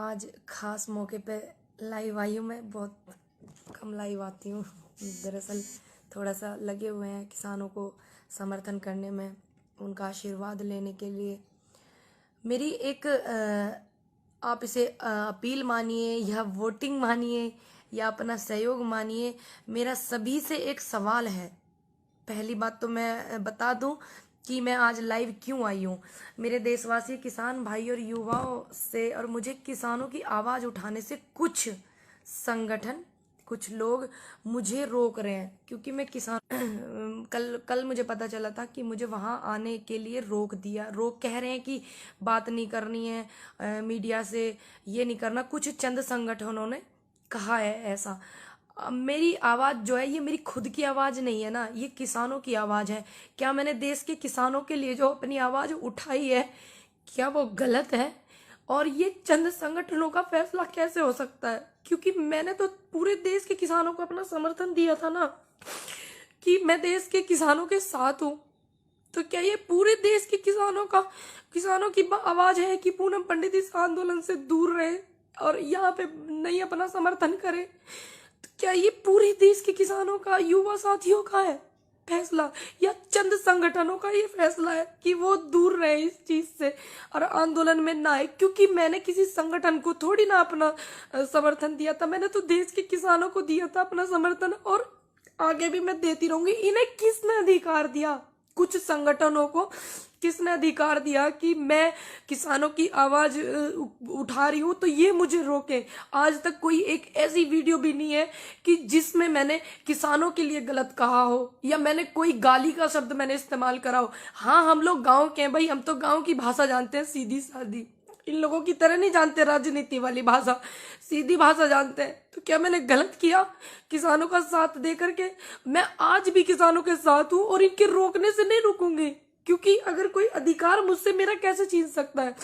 आज खास मौके पे लाइव आई हूँ। मैं बहुत कम लाइव आती हूँ। दरअसल थोड़ा सा लगे हुए हैं किसानों को समर्थन करने में, उनका आशीर्वाद लेने के लिए। मेरी एक आप इसे अपील मानिए या वोटिंग मानिए या अपना सहयोग मानिए, मेरा सभी से एक सवाल है। पहली बात तो मैं बता दूं कि मैं आज लाइव क्यों आई हूँ। मेरे देशवासी किसान भाई और युवाओं से और मुझे किसानों की आवाज़ उठाने से कुछ संगठन, कुछ लोग मुझे रोक रहे हैं, क्योंकि मैं किसान कल मुझे पता चला था कि मुझे वहाँ आने के लिए रोक कह रहे हैं कि बात नहीं करनी है मीडिया से, ये नहीं करना। कुछ चंद संगठनों ने कहा है ऐसा। मेरी आवाज़ जो है ये मेरी खुद की आवाज़ नहीं है ना, ये किसानों की आवाज़ है। क्या मैंने देश के किसानों के लिए जो अपनी आवाज़ उठाई है, क्या वो गलत है? और ये चंद संगठनों का फैसला कैसे हो सकता है? क्योंकि मैंने तो पूरे देश के किसानों को अपना समर्थन दिया था ना, कि मैं देश के किसानों के साथ हूँ। तो क्या ये पूरे देश के किसानों की आवाज़ है कि पूनम पंडित इस आंदोलन से दूर रहे और यहाँ पे नहीं अपना समर्थन करे? क्या ये पूरे देश के किसानों का, युवा साथियों का है फैसला, या चंद संगठनों का ये फैसला है कि वो दूर रहे इस चीज से और आंदोलन में ना आए? क्योंकि मैंने किसी संगठन को थोड़ी ना अपना समर्थन दिया था, मैंने तो देश के किसानों को दिया था अपना समर्थन, और आगे भी मैं देती रहूंगी। इन्हें किसने अधिकार दिया, कुछ संगठनों को किसने अधिकार दिया कि मैं किसानों की आवाज उठा रही हूं तो ये मुझे रोके? आज तक कोई एक ऐसी वीडियो भी नहीं है कि जिसमें मैंने किसानों के लिए गलत कहा हो या मैंने कोई गाली का शब्द मैंने इस्तेमाल करा हो। हाँ, हम लोग गांव के हैं भाई, हम तो गांव की भाषा जानते हैं, सीधी सादी। इन लोगों की तरह नहीं जानते राजनीति वाली भाषा, सीधी भाषा जानते हैं। तो क्या मैंने गलत किया किसानों का साथ दे करके? मैं आज भी किसानों के साथ हूं और इनके रोकने से नहीं रुकूंगी, क्योंकि अगर कोई अधिकार मुझसे मेरा कैसे छीन सकता है?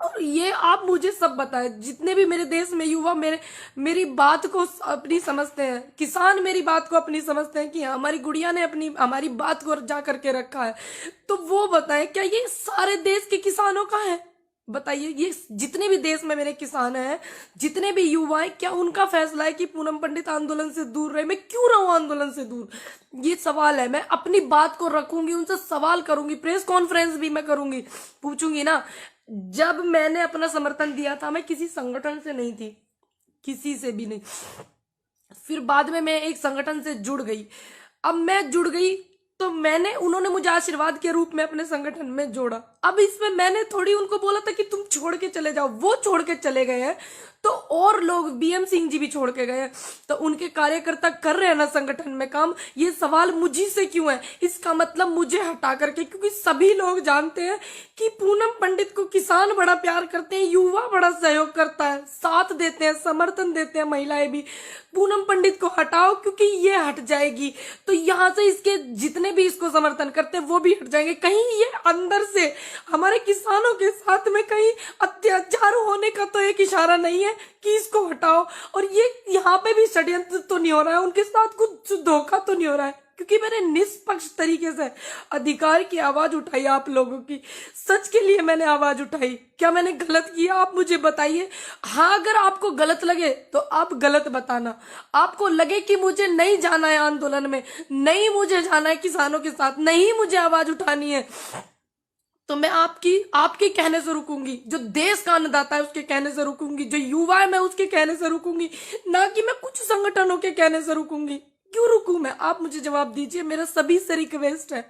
और ये आप मुझे सब बताएं, जितने भी मेरे देश में युवा मेरी बात को अपनी समझते हैं, किसान मेरी बात को अपनी समझते हैं कि हमारी गुड़िया ने हमारी बात को जा करके रखा है, तो वो बताएं क्या ये सारे देश के किसानों का है? बताइए, ये जितने भी देश में मेरे किसान हैं, जितने भी युवा हैं, क्या उनका फैसला है कि पूनम पंडित आंदोलन से दूर रहे? मैं क्यों रहूं आंदोलन से दूर? ये सवाल है। मैं अपनी बात को रखूंगी, उनसे सवाल करूंगी, प्रेस कॉन्फ्रेंस भी मैं करूंगी, पूछूंगी ना। जब मैंने अपना समर्थन दिया था, मैं किसी संगठन से नहीं थी, किसी से भी नहीं। फिर बाद में मैं एक संगठन से जुड़ गई। अब मैं जुड़ गई तो उन्होंने मुझे आशीर्वाद के रूप में अपने संगठन में जोड़ा। अब इसमें मैंने थोड़ी उनको बोला था कि तुम छोड़ के चले जाओ, वो छोड़ के चले गए हैं। तो और लोग, बीएम सिंह जी भी छोड़ के गए हैं, तो उनके कार्यकर्ता कर रहे हैं ना संगठन में काम। ये सवाल मुझी से क्यों है? इसका मतलब मुझे हटा करके, क्योंकि सभी लोग जानते हैं कि पूनम पंडित को किसान बड़ा प्यार करते हैं, युवा बड़ा सहयोग करता है, साथ देते हैं, समर्थन देते हैं, महिलाएं भी। पूनम पंडित को हटाओ, क्योंकि ये हट जाएगी तो यहाँ से इसके जितने भी इसको समर्थन करते हैं वो भी हट जाएंगे। कहीं ये अंदर से हमारे किसानों के साथ में कहीं अत्याचार होने का तो एक इशारा नहीं है कि इसको हटाओ? और ये यहाँ पे भी षड्यंत्र तो नहीं हो रहा है, उनके साथ कुछ धोखा तो नहीं हो रहा है? क्योंकि मैंने निष्पक्ष तरीके से अधिकार की आवाज उठाई, आप लोगों की सच के लिए मैंने आवाज उठाई। क्या मैंने गलत किया? आप मुझे बताइए। हाँ, अगर आपको गलत लगे तो आप गलत बताना। आपको लगे कि मुझे नहीं जाना है आंदोलन में, नहीं मुझे जाना है किसानों के साथ, नहीं मुझे आवाज उठानी है, तो मैं आपके कहने से रुकूंगी। जो देश का अन्नदाता है उसके कहने से रुकूंगी, जो युवा है मैं उसके कहने से रुकूंगी, ना कि मैं कुछ संगठनों के कहने से रुकूंगी। क्यों रुकूं मैं? आप मुझे जवाब दीजिए। मेरा सभी से रिक्वेस्ट है,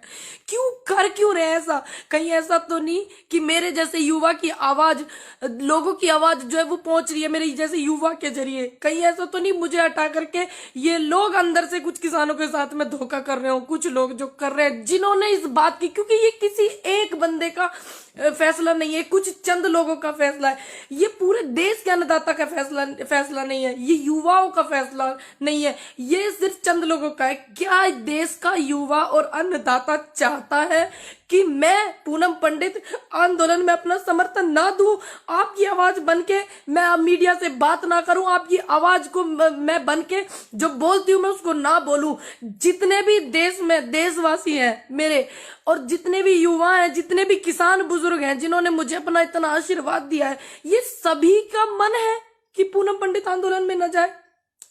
क्यों रहे ऐसा? कहीं ऐसा तो नहीं कि मेरे जैसे युवा की आवाज, लोगों की आवाज जो है वो पहुंच रही है मेरे जैसे युवा के जरिए? कहीं ऐसा तो नहीं मुझे हटा करके ये लोग अंदर से कुछ किसानों के साथ में धोखा कर रहे हो? कुछ लोग जो कर रहे हैं, जिन्होंने इस बात की, क्योंकि ये किसी एक बंदे का फैसला नहीं है, कुछ चंद लोगों का फैसला है, ये पूरे देश के अन्नदाता का फैसला नहीं है, ये युवाओं का फैसला नहीं है, ये सिर्फ चंद लोगों का है। क्या देश का युवा और अन्नदाता चाहता है कि मैं पूनम पंडित आंदोलन में अपना समर्थन ना दूं, आपकी आवाज बनके मैं अब मीडिया से बात ना करूं, आपकी आवाज को मैं बनके जो बोलती हूं मैं उसको ना बोलूं? जितने भी देश में देशवासी हैं मेरे, और जितने भी युवा हैं, जितने भी किसान बुजुर्ग हैं जिन्होंने मुझे अपना इतना आशीर्वाद दिया है, ये सभी का मन है कि पूनम पंडित आंदोलन में न जाए।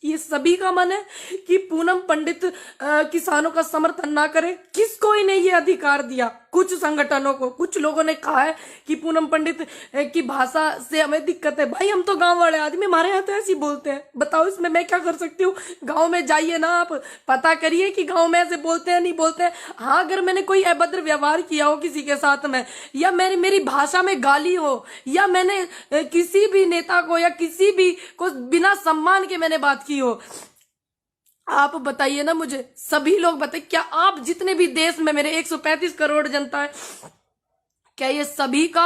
ये सभी का मन है कि पूनम पंडित किसानों का समर्थन ना करे। किसको इन्हें ये अधिकार दिया? कुछ संगठनों को। कुछ लोगों ने कहा है कि पूनम पंडित की भाषा से हमें दिक्कत है। भाई हम तो गांव वाले आदमी, हमारे यहाँ तो ऐसे ही बोलते हैं। बताओ इसमें मैं क्या कर सकती हूँ? गांव में जाइए ना, आप पता करिए कि गांव में ऐसे बोलते हैं नहीं बोलते हैं। हाँ, अगर मैंने कोई अभद्र व्यवहार किया हो किसी के साथ में, या मेरी भाषा में गाली हो, या मैंने किसी भी नेता को या किसी भी को बिना सम्मान के मैंने बात की हो, आप बताइए ना मुझे। सभी लोग बताइए, क्या आप जितने भी देश में मेरे 135 करोड़ जनता है, क्या ये सभी का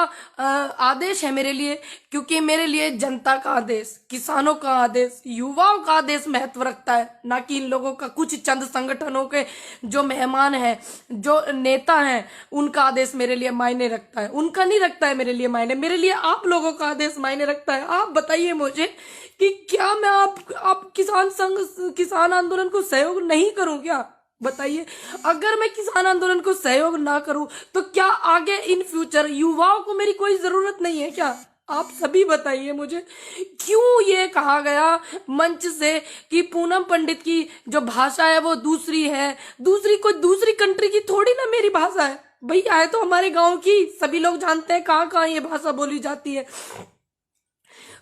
आदेश है मेरे लिए? क्योंकि मेरे लिए जनता का आदेश, किसानों का आदेश, युवाओं का आदेश महत्व रखता है, ना कि इन लोगों का कुछ चंद संगठनों के जो मेहमान हैं, जो नेता हैं, उनका आदेश मेरे लिए मायने रखता है। उनका नहीं रखता है मेरे लिए मायने, मेरे लिए आप लोगों का आदेश मायने रखता है। आप बताइए मुझे कि क्या मैं आप किसान आंदोलन को सहयोग नहीं करूं क्या? बताइए, अगर मैं किसान आंदोलन को सहयोग ना करूं तो क्या आगे इन फ्यूचर युवाओं को मेरी कोई जरूरत नहीं है क्या? आप सभी बताइए मुझे। क्यों ये कहा गया मंच से कि पूनम पंडित की जो भाषा है वो दूसरी है? कोई दूसरी कंट्री की थोड़ी ना मेरी भाषा है। भैया है तो हमारे गांव की, सभी लोग जानते हैं कहाँ कहाँ ये भाषा बोली जाती है।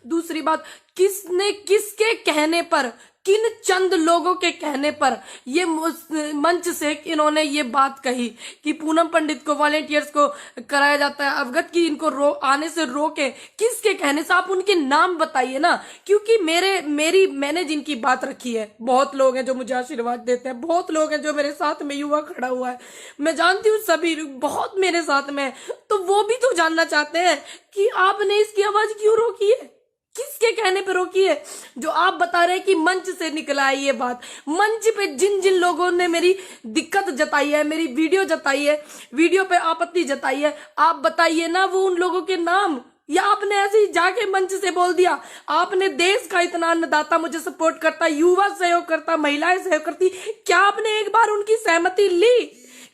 दूसरी बात, किसने किसके कहने पर, किन चंद लोगों के कहने पर ये मंच से इन्होंने ये बात कही कि पूनम पंडित को, वॉलेंटियर्स को कराया जाता है अवगत की इनको आने से रोके? किसके कहने से? आप उनके नाम बताइए ना। क्योंकि मैंने जिनकी बात रखी है, बहुत लोग हैं जो मुझे आशीर्वाद देते हैं, बहुत लोग हैं जो मेरे साथ में युवा खड़ा हुआ है, मैं जानती हूँ सभी बहुत मेरे साथ में, तो वो भी तो जानना चाहते हैं कि आपने इसकी आवाज क्यों रोकी है, किसके कहने पे रोकी है? जो आप बता रहे हैं कि मंच से निकला है ये बात, मंच पे जिन जिन लोगों ने मेरी दिक्कत जताई है, मेरी वीडियो जताई है, वीडियो पे आपत्ति जताई है, आप बताइए ना वो उन लोगों के नाम। या आपने ऐसे ही जाके मंच से बोल दिया? आपने देश का इतना अन्नदाता मुझे सपोर्ट करता, युवा सहयोग करता, महिलाएं सहयोग करती, क्या आपने एक बार उनकी सहमति ली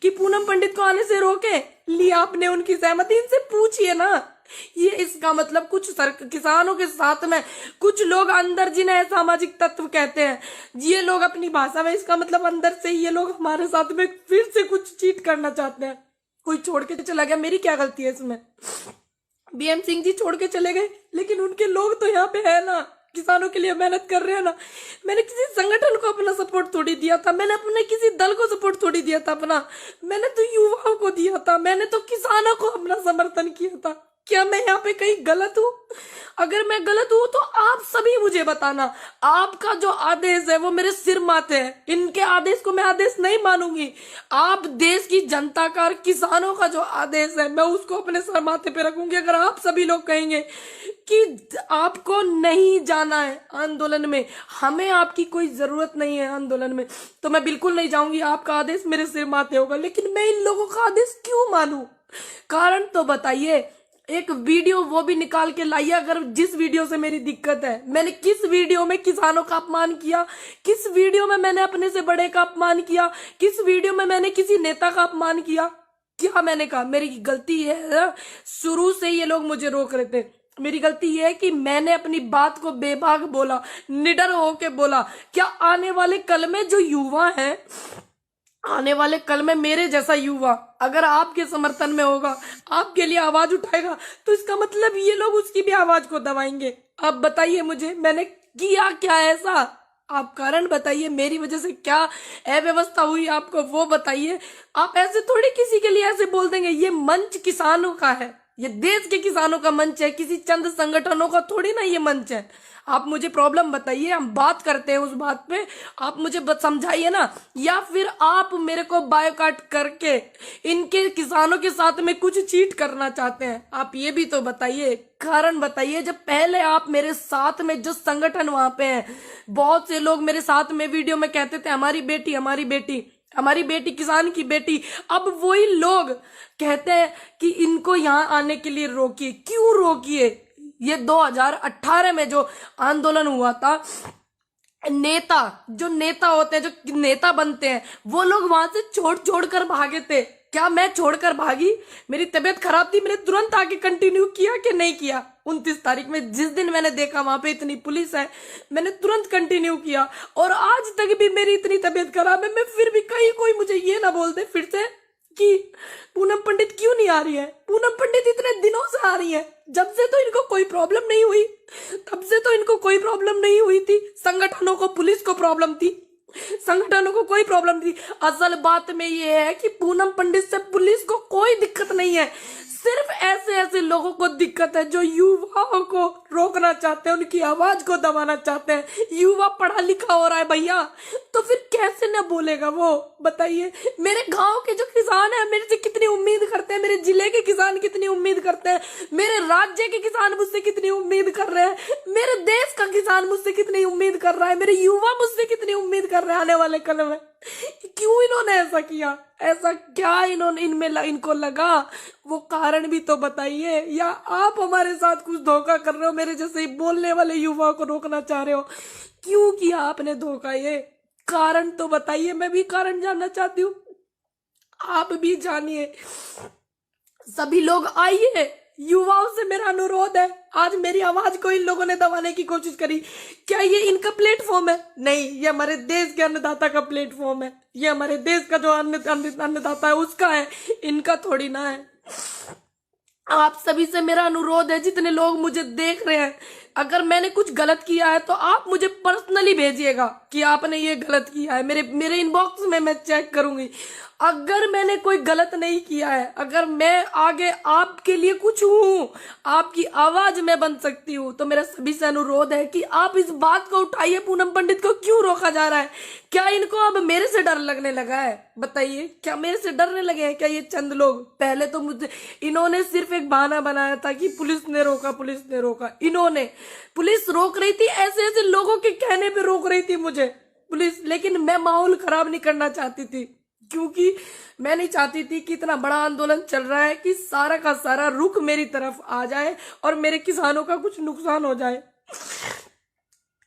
कि पूनम पंडित को आने से रोके? लिया आपने उनकी सहमति? इनसे पूछिए ना। ये इसका मतलब कुछ किसानों के साथ में कुछ लोग अंदर, जिन्हें सामाजिक तत्व कहते हैं, ये लोग अपनी भाषा में, इसका मतलब अंदर से ये लोग हमारे साथ में फिर से कुछ चीट करना चाहते हैं। कोई छोड़ के चला गया, मेरी क्या गलती है इसमें? बीएम सिंह जी छोड़ के चले गए, लेकिन उनके लोग तो यहाँ पे है ना, किसानों के लिए मेहनत कर रहे हैं ना। मैंने किसी संगठन को अपना सपोर्ट थोड़ी दिया था, मैंने अपने किसी दल को सपोर्ट थोड़ी दिया था अपना, मैंने तो युवाओं को दिया था, मैंने तो किसानों को अपना समर्थन किया था। क्या मैं यहाँ पे कहीं गलत हूँ? अगर मैं गलत हूँ तो आप सभी मुझे बताना। आपका जो आदेश है वो मेरे सिर माथे है, इनके आदेश को मैं आदेश नहीं मानूंगी। आप देश की जनता का, किसानों का जो आदेश है मैं उसको अपने सर माथे पे रखूंगी। अगर आप सभी लोग कहेंगे कि आपको नहीं जाना है आंदोलन में, हमें आपकी कोई जरूरत नहीं है आंदोलन में, तो मैं बिल्कुल नहीं जाऊंगी। आपका आदेश मेरे सिर माथे होगा, लेकिन मैं इन लोगों का आदेश क्यों मानूं? कारण तो बताइए। एक वीडियो वो भी निकाल के लाइए, अगर जिस वीडियो से मेरी दिक्कत है। मैंने किस वीडियो में किसानों का अपमान किया? किस वीडियो में मैंने अपने से बड़े का अपमान किया? किस वीडियो में मैंने किसी नेता का अपमान किया? क्या मैंने कहा? मेरी गलती है, शुरू से ये लोग मुझे रोक रहे थे। मेरी गलती ये है कि मैंने अपनी बात को बेबाक बोला, निडर होके बोला। क्या आने वाले कल में जो युवा है, आने वाले कल में मेरे जैसा युवा अगर आपके समर्थन में होगा, आपके लिए आवाज उठाएगा, तो इसका मतलब ये लोग उसकी भी आवाज को दबाएंगे। अब बताइए मुझे, मैंने किया क्या ऐसा? आप कारण बताइए, मेरी वजह से क्या अव्यवस्था हुई आपको वो बताइए। आप ऐसे थोड़ी किसी के लिए ऐसे बोल देंगे। ये मंच किसानों का है, ये देश के किसानों का मंच है, किसी चंद संगठनों का थोड़ी ना ये मंच है। आप मुझे प्रॉब्लम बताइए, हम बात करते हैं उस बात पे, आप मुझे समझाइए ना। या फिर आप मेरे को बायकॉट करके इनके किसानों के साथ में कुछ चीट करना चाहते हैं? आप ये भी तो बताइए, कारण बताइए। जब पहले आप मेरे साथ में जो संगठन वहां पे हैं, बहुत से लोग मेरे साथ में वीडियो में कहते थे हमारी बेटी हमारी बेटी हमारी बेटी किसान की बेटी, अब वही लोग कहते हैं कि इनको यहाँ आने के लिए रोकिए। क्यों रोकिए? ये 2018 में जो आंदोलन हुआ था, नेता जो नेता होते हैं, जो नेता बनते हैं, वो लोग वहां से छोड़ छोड़ कर भागे थे। क्या मैं छोड़कर भागी? मेरी तबीयत खराब थी, मैंने तुरंत आके कंटिन्यू किया कि नहीं किया? 29 तारीख में जिस दिन मैंने देखा वहां पे इतनी पुलिस है, मैंने तुरंत कंटिन्यू किया। और आज तक भी मेरी इतनी तबीयत खराब है, मैं फिर भी कहीं कोई मुझे ये ना बोल दे फिर से कि पूनम पंडित क्यों नहीं आ रही है। पूनम पंडित इतने दिनों से आ रही है, जब से तो इनको कोई प्रॉब्लम नहीं हुई, तब से तो इनको कोई प्रॉब्लम नहीं हुई थी। संगठनों को, पुलिस को प्रॉब्लम थी, संगठनों को कोई प्रॉब्लम थी। असल बात में ये है कि पूनम पंडित से पुलिस को कोई दिक्कत नहीं है, सिर्फ ऐसे ऐसे लोगों को दिक्कत है जो युवाओं को रोकना चाहते हैं, उनकी आवाज को दबाना चाहते हैं। युवा पढ़ा लिखा हो रहा है भैया, तो फिर कैसे न बोलेगा वो? बताइए। मेरे गांव के जो किसान है मेरे से कितनी उम्मीद करते हैं, मेरे जिले के किसान कितनी उम्मीद करते हैं, मेरे राज्य के किसान मुझसे कितनी उम्मीद कर रहे हैं, मेरे देश का किसान मुझसे कितनी उम्मीद कर रहा है, मेरे युवा मुझसे कितनी उम्मीद कर रहे हैं आने वाले कल में। क्यों इन्होंने ऐसा किया? ऐसा क्या इन्होंने इनको लगा? वो कारण भी तो बताइए। या आप हमारे साथ कुछ धोखा कर रहे हो, मेरे जैसे ही बोलने वाले युवाओं को रोकना चाह रहे हो? क्यों किया आपने धोखा? ये कारण तो बताइए, मैं भी कारण जानना चाहती हूँ, आप भी जानिए। सभी लोग आइए, युवाओं से मेरा अनुरोध है। आज मेरी आवाज को इन लोगों ने दबाने की कोशिश करी, क्या ये इनका प्लेटफॉर्म है? नहीं, ये हमारे देश के अन्नदाता का प्लेटफॉर्म है, ये हमारे देश का जो अन्नदाता है उसका है, इनका थोड़ी ना है। आप सभी से मेरा अनुरोध है, जितने लोग मुझे देख रहे हैं, अगर मैंने कुछ गलत किया है तो आप मुझे पर्सनली भेजिएगा कि आपने ये गलत किया है। मेरे इनबॉक्स में मैं चेक करूंगी। अगर मैंने कोई गलत नहीं किया है, अगर मैं आगे आपके लिए कुछ हूं, आपकी आवाज में बन सकती हूं, तो मेरा सभी से अनुरोध है कि आप इस बात को उठाइए। पूनम पंडित को क्यों रोका जा रहा है? क्या इनको अब मेरे से डर लगने लगा है? बताइए, क्या मेरे से डरने लगे हैं क्या ये चंद लोग? पहले तो मुझे इन्होंने सिर्फ एक बहाना बनाया था कि पुलिस ने रोका, पुलिस ने रोका। इन्होंने, पुलिस रोक रही थी, ऐसे ऐसे लोगों के कहने पे रोक रही थी मुझे पुलिस, लेकिन मैं माहौल खराब नहीं करना चाहती थी, क्योंकि मैं नहीं चाहती थी कि इतना बड़ा आंदोलन चल रहा है कि सारा का सारा रुख मेरी तरफ आ जाए और मेरे किसानों का कुछ नुकसान हो जाए।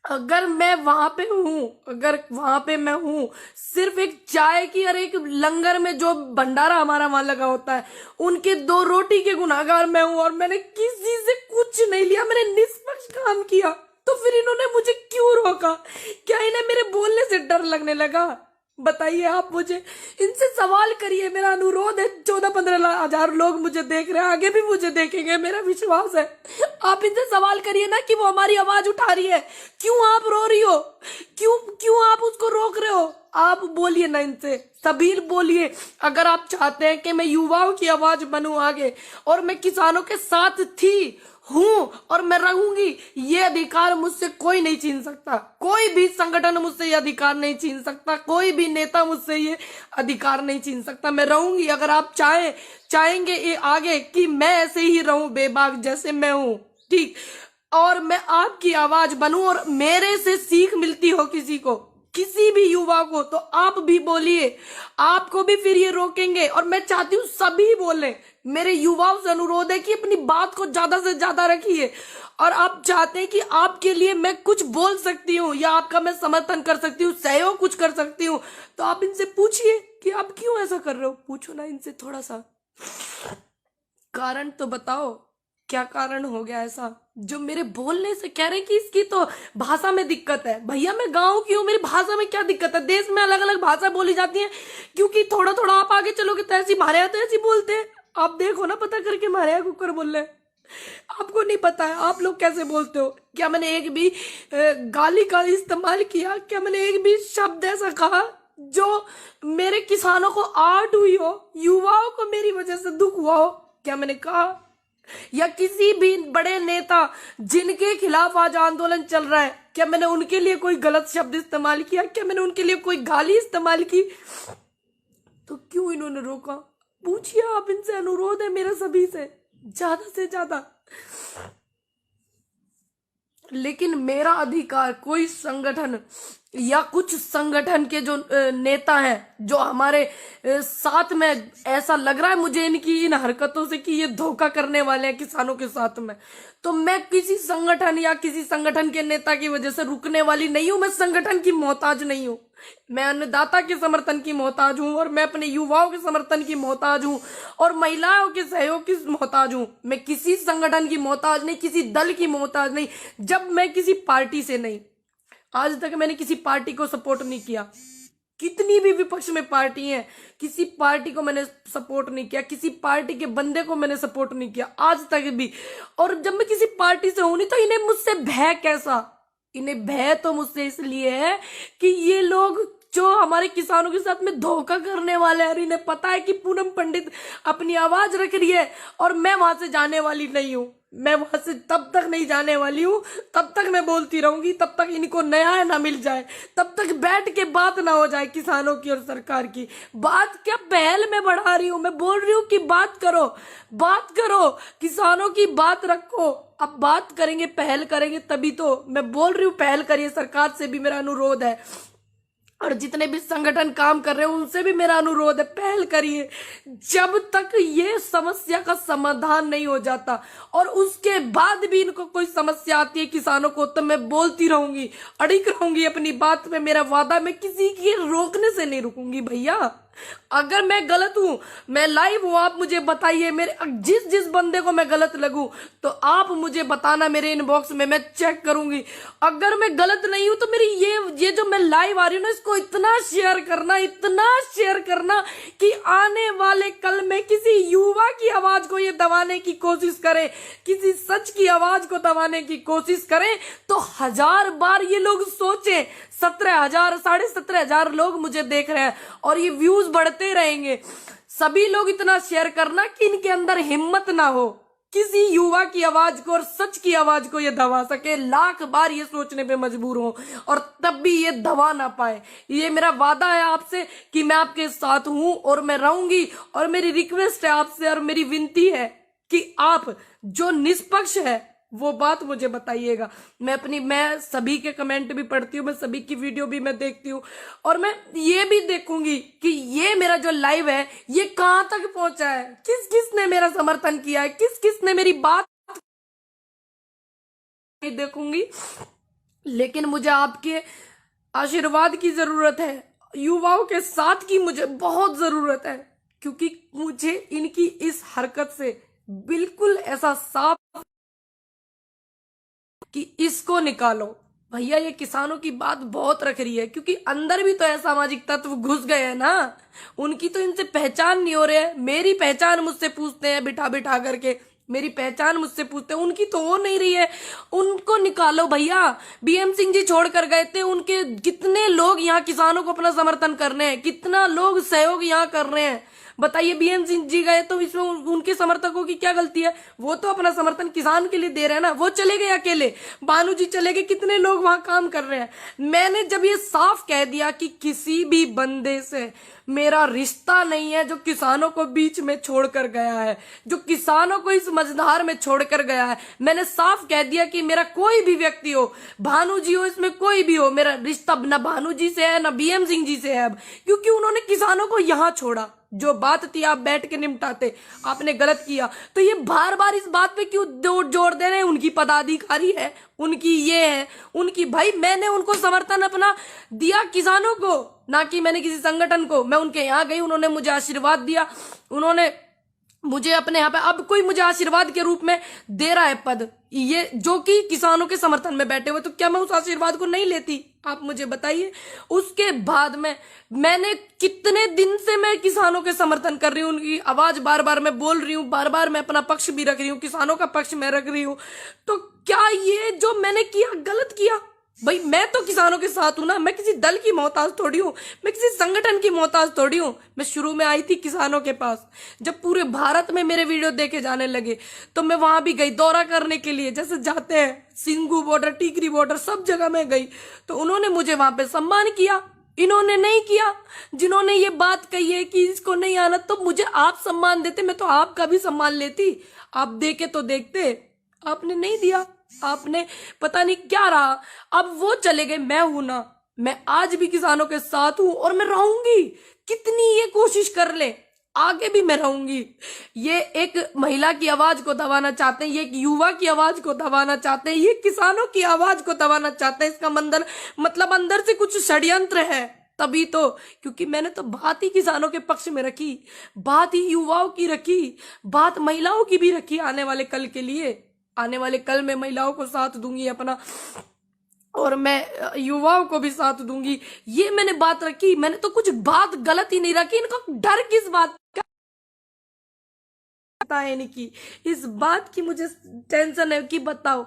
अगर मैं वहां पे हूं, अगर वहां पे मैं हूं, सिर्फ एक चाय की और एक लंगर में जो भंडारा हमारा वहां लगा होता है, उनके 2 रोटी के गुनाहगार मैं हूं, और मैंने किसी से कुछ नहीं लिया, मैंने निष्पक्ष काम किया, तो फिर इन्होंने मुझे क्यों रोका? क्या इन्हें मेरे बोलने से डर लगने लगा? बताइए आप मुझे, इनसे सवाल करिए। मेरा अनुरोध है, 14-15 हजार लोग मुझे देख रहे हैं, आगे भी मुझे देखेंगे, मेरा विश्वास है। आप इनसे सवाल करिए ना कि वो हमारी आवाज उठा रही है, क्यों आप रो रही हो, क्यों आप उसको रोक रहे हो? आप बोलिए ना इनसे, सभी बोलिए। अगर आप चाहते हैं कि मैं युवाओं की आवाज बनूं आगे, और मैं किसानों के साथ थी, हूं और मैं रहूंगी, ये अधिकार मुझसे कोई नहीं छीन सकता, कोई भी संगठन मुझसे ये अधिकार नहीं छीन सकता, कोई भी नेता मुझसे ये अधिकार नहीं छीन सकता। मैं रहूंगी। अगर आप चाहेंगे ये आगे कि मैं ऐसे ही रहूं बेबाक जैसे मैं हूं, ठीक, और मैं आपकी आवाज बनूं और मेरे से सीख मिलती हो किसी को, किसी भी युवा को, तो आप भी बोलिए, आपको भी फिर ये रोकेंगे। और मैं चाहती हूँ सभी बोलें। मेरे युवाओं से अनुरोध है कि अपनी बात को ज्यादा से ज्यादा रखिए, और आप चाहते हैं कि आपके लिए मैं कुछ बोल सकती हूँ या आपका मैं समर्थन कर सकती हूँ, सहयोग कुछ कर सकती हूँ, तो आप इनसे पूछिए कि आप क्यों ऐसा कर रहे हो। पूछो ना इनसे, थोड़ा सा कारण तो बताओ, क्या कारण हो गया ऐसा जो मेरे बोलने से कह रहे कि इसकी तो भाषा में दिक्कत है? भैया मैं गांव की हूँ, मेरी भाषा में क्या दिक्कत है? देश में अलग अलग भाषा बोली जाती है, क्योंकि थोड़ा थोड़ा आप आगे चलोगे तो ऐसी, हमारे यहाँ तो ऐसी बोलते हैं। आप देखो ना, पता करके, हमारे यहाँ कुकर बोल रहे हैं। आपको नहीं पता है आप लोग कैसे बोलते हो? क्या मैंने एक भी गाली का इस्तेमाल किया? क्या मैंने एक भी शब्द ऐसा कहा जो मेरे किसानों को आहट हुई हो, युवाओं को मेरी वजह से दुख हुआ हो? क्या मैंने कहा? या किसी भी बड़े नेता जिनके खिलाफ आज आंदोलन चल रहा है, क्या मैंने उनके लिए कोई गलत शब्द इस्तेमाल किया? क्या मैंने उनके लिए कोई गाली इस्तेमाल की? तो क्यों इन्होंने रोका? पूछिए आप इनसे, अनुरोध है मेरा सभी से ज्यादा। लेकिन मेरा अधिकार कोई संगठन या कुछ संगठन के जो नेता हैं, जो हमारे साथ में, ऐसा लग रहा है मुझे इनकी इन हरकतों से कि ये धोखा करने वाले हैं किसानों के साथ में, तो मैं किसी संगठन या किसी संगठन के नेता की वजह से रुकने वाली नहीं हूं। मैं संगठन की मोहताज नहीं हूं। मैं अन्नदाता के समर्थन की मोहताज हूं, और मैं अपने युवाओं के समर्थन की मोहताज हूं, और महिलाओं के सहयोग की मोहताज हूं। मैं किसी संगठन की मोहताज नहीं, किसी दल की मोहताज नहीं। जब मैं किसी पार्टी से नहीं, आज तक मैंने किसी पार्टी को सपोर्ट नहीं किया। कितनी भी विपक्ष में पार्टी है, किसी पार्टी को मैंने सपोर्ट नहीं किया, किसी पार्टी के बंदे को मैंने सपोर्ट नहीं किया आज तक भी। और जब मैं किसी पार्टी से हूं नहीं, तो इन्हें मुझसे भय कैसा? इन्हें भय तो मुझसे इसलिए है कि ये लोग जो हमारे किसानों के साथ में धोखा करने वाले हैं, और इन्हें पता है कि पूनम पंडित अपनी आवाज रख रही है और मैं वहां से जाने वाली नहीं हूं। मैं वहां से तब तक नहीं जाने वाली हूं, तब तक मैं बोलती रहूंगी, तब तक इनको न्याय ना मिल जाए, तब तक बैठ के बात ना हो जाए किसानों की और सरकार की। बात क्या पहल में बढ़ा रही हूं, मैं बोल रही हूं कि बात करो, बात करो, किसानों की बात रखो। अब बात करेंगे, पहल करेंगे, तभी तो मैं बोल रही हूं पहल करिए। सरकार से भी मेरा अनुरोध है, और जितने भी संगठन काम कर रहे हैं उनसे भी मेरा अनुरोध है, पहल करिए। जब तक ये समस्या का समाधान नहीं हो जाता और उसके बाद भी इनको कोई समस्या आती है किसानों को, तो मैं बोलती रहूंगी, अड़िग रहूंगी अपनी बात में। मेरा वादा, मैं किसी के रोकने से नहीं रुकूंगी भैया। अगर मैं गलत हूं, मैं लाइव हूं, आप मुझे बताइए। मेरे जिस जिस बंदे को मैं गलत लगूं तो आप मुझे बताना मेरे इनबॉक्स में, मैं चेक करूंगी। अगर मैं गलत नहीं हूं तो मेरी ये जो मैं लाइव आ रही हूं ना, इसको इतना शेयर करना, इतना शेयर करना कि आने वाले कल में किसी युवा की आवाज को ये दबाने की कोशिश करें, किसी सच की आवाज को दबाने की कोशिश करें, तो 1000 बार ये लोग सोचें। 17,000 17,500 लोग मुझे देख रहे हैं और ये व्यूज बढ़ते रहेंगे। सभी लोग इतना शेयर करना कि इनके अंदर हिम्मत ना हो किसी युवा की आवाज को और सच की आवाज को ये दबा सके। लाख बार ये सोचने पे मजबूर हो और तब भी ये दबा ना पाए। ये मेरा वादा है आपसे कि मैं आपके साथ हूं और मैं रहूंगी। और मेरी रिक्वेस्ट है आपसे और मेरी विनती है कि आप जो निष्पक्ष है वो बात मुझे बताइएगा। मैं सभी के कमेंट भी पढ़ती हूँ, मैं सभी की वीडियो भी मैं देखती हूँ, और मैं ये भी देखूंगी कि ये मेरा जो लाइव है ये कहां तक पहुंचा है, किस किस ने मेरा समर्थन किया है, किस किस ने मेरी बात देखूंगी। लेकिन मुझे आपके आशीर्वाद की जरूरत है, युवाओं के साथ की मुझे बहुत जरूरत है, क्योंकि मुझे इनकी इस हरकत से बिल्कुल ऐसा साफ कि इसको निकालो भैया। ये किसानों की बात बहुत रख रही है, क्योंकि अंदर भी तो असामाजिक तत्व घुस गए हैं ना। उनकी तो इनसे पहचान नहीं हो रही है। मेरी पहचान मुझसे पूछते हैं बिठा बिठा करके, मेरी पहचान मुझसे पूछते हैं, उनकी तो हो नहीं रही है। उनको निकालो भैया। बीएम सिंह जी छोड़कर गए थे, उनके कितने लोग यहाँ किसानों को अपना समर्थन कर रहे हैं, कितना लोग सहयोग यहाँ कर रहे हैं। बताइए, बीएम सिंह जी गए तो इसमें उनके समर्थकों की क्या गलती है? वो तो अपना समर्थन किसान के लिए दे रहे हैं ना। वो चले गए अकेले, भानु जी चले गए, कितने लोग वहां काम कर रहे हैं। मैंने जब ये साफ कह दिया कि किसी भी बंदे से मेरा रिश्ता नहीं है जो किसानों को बीच में छोड़कर गया है, जो किसानों को इस मझधार में छोड़कर गया है, मैंने साफ कह दिया कि मेरा कोई भी व्यक्ति हो, भानु जी हो, इसमें कोई भी हो, मेरा रिश्ता न भानु जी से है न बीएम सिंह जी से है अब, क्योंकि उन्होंने किसानों को यहां छोड़ा। जो बात थी आप बैठ के निपटाते, आपने गलत किया। तो ये बार बार इस बात पे क्यों जोर दे रहे हैं? उनकी पदाधिकारी है, उनकी ये है, उनकी भाई मैंने उनको समर्थन अपना दिया किसानों को, ना कि मैंने किसी संगठन को। मैं उनके यहाँ गई, उन्होंने मुझे आशीर्वाद दिया, उन्होंने मुझे अपने यहाँ पे, अब कोई मुझे आशीर्वाद के रूप में दे रहा है पद, ये जो कि किसानों के समर्थन में बैठे हुए, तो क्या मैं उस आशीर्वाद को नहीं लेती? आप मुझे बताइए। उसके बाद मैंने कितने दिन से मैं किसानों के समर्थन कर रही हूँ, उनकी आवाज बार बार मैं बोल रही हूँ, बार बार मैं अपना पक्ष भी रख रही हूँ, किसानों का पक्ष मैं रख रही हूँ। तो क्या ये जो मैंने किया गलत किया? भाई मैं तो किसानों के साथ हूं ना, मैं किसी दल की मोहताज थोड़ी हूं, मैं किसी संगठन की मोहताज थोड़ी हूं। मैं शुरू में आई थी किसानों के पास, जब पूरे भारत में मेरे वीडियो देखे जाने लगे तो मैं वहां भी गई दौरा करने के लिए, जैसे जाते हैं सिंगू बॉर्डर, टीकरी बॉर्डर, सब जगह मैं गई। तो उन्होंने मुझे वहां पे सम्मान किया, इन्होंने नहीं किया। जिन्होंने ये बात कही है कि इसको नहीं आना, तो मुझे आप सम्मान देते, मैं तो आपका भी सम्मान लेती। आप देके तो देखते, आपने नहीं दिया, आपने पता नहीं क्या रहा। अब वो चले गए, मैं हूं ना, मैं आज भी किसानों के साथ हूं और मैं रहूंगी। कितनी ये कोशिश कर ले, आगे भी मैं रहूंगी। ये एक महिला की आवाज को दबाना चाहते हैं, ये एक युवा की आवाज को दबाना चाहते हैं, ये किसानों की आवाज को दबाना चाहते हैं। इसका मतलब अंदर से कुछ षड्यंत्र है, तभी तो। क्योंकि मैंने तो बात ही किसानों के पक्ष में रखी, बात ही युवाओं की रखी, बात महिलाओं की भी रखी। आने वाले कल के लिए, आने वाले कल में महिलाओं को साथ दूंगी अपना, और मैं युवाओं को भी साथ दूंगी। ये मैंने बात रखी, मैंने तो कुछ बात गलत ही नहीं रखी। इनको डर किस बात का पता है नहीं कि इस बात की मुझे टेंशन है कि बताओ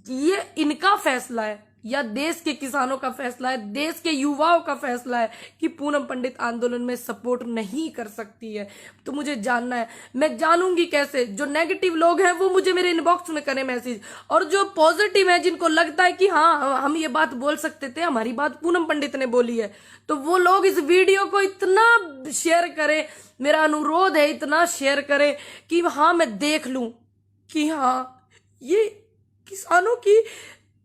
ये इनका फैसला है या देश के किसानों का फैसला है, देश के युवाओं का फैसला है कि पूनम पंडित आंदोलन में सपोर्ट नहीं कर सकती है। तो मुझे जानना है, मैं जानूंगी कैसे? जो नेगेटिव लोग हैं वो मुझे मेरे इनबॉक्स में करें मैसेज, और जो पॉजिटिव है, जिनको लगता है कि हाँ हम ये बात बोल सकते थे, हमारी बात पूनम पंडित ने बोली है, तो वो लोग इस वीडियो को इतना शेयर करें, मेरा अनुरोध है इतना शेयर करें कि हाँ मैं देख लूं कि हाँ ये किसानों की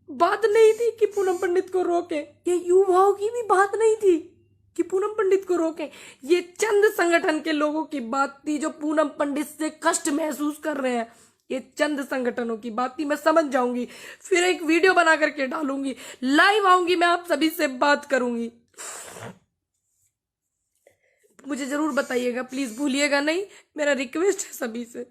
बात नहीं थी कि पूनम पंडित को रोके, ये युवाओं की भी बात नहीं थी कि पूनम पंडित को रोके। ये चंद संगठन के लोगों की बात थी जो पूनम पंडित से कष्ट महसूस कर रहे हैं। ये चंद संगठनों की बात थी। मैं समझ जाऊंगी, फिर एक वीडियो बना करके डालूंगी, लाइव आऊंगी, मैं आप सभी से बात करूंगी। मुझे जरूर बताइएगा, प्लीज भूलिएगा नहीं, मेरा रिक्वेस्ट है सभी से।